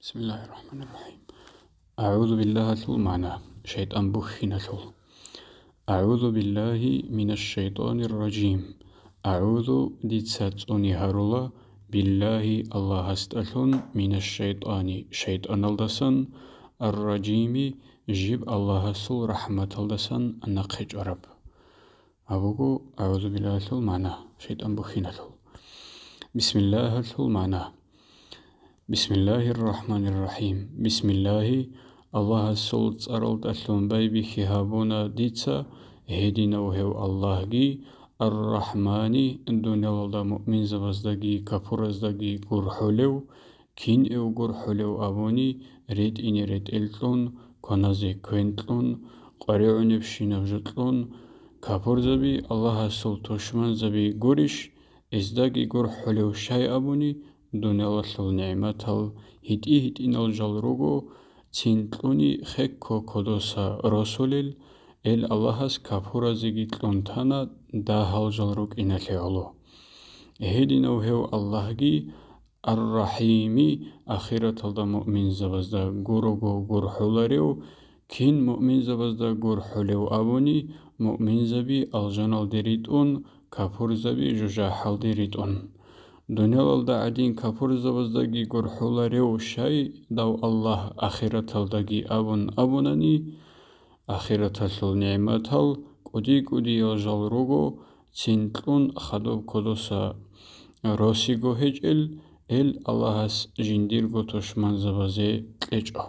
بسم الله الرحمن الرحيم. أعوذ بالله المعنى شيطان بخنا أعوذ بالله من الشيطان الرجيم. أعوذ ديتساتوني هارولا بالله الله استألون من الشيطان شيطان الدسن الرجيم جيب الله سل رحمة الدسن نقج رب أبوكو أعوذ بالله المعنى شيطان بخنا بسم الله المعنى بسم الله الرحمن الرحيم. بسم الله الله سلط أرلت أسلم بيبي خهابونا ديتسا هدينا وهو الله جي الرحماني الدنيا والله مؤمن زبزدگي كفرزدگي قرحولو كين او قرحولو أبوني ريد إني ريد إلتلون كنازي كوينتلون قريعون بشينا بجتلون كفر زبي الله سلطوشمان زبي قرش إزدگي قرحولو شاي أبوني دنيا والله نعمتال هيت إن الجلروغو تينتلوني خكو كودوسا رسولل الله كفورا زيجيتلون تانا داهال جلروغ إنا لعلو هيدنا وهو الله جي الرحيمي آخرة الدا مؤمن زبزدا غورغو غورحولاريو كين مؤمن زبزدا غورحوليو أبوني مؤمن زبي الجنال ديريتون كفور زبي جوجاحال ديريتون دنيالدا عدين كفر زبزدگي غرحولاريو شاي داو الله آخرتالدگي أبوناني آخرتال نعمتال قدي يجالروغو تسنتلون خدو كدوسا روسيغو هجل الله جنديرغو تشمان زبزي تلجو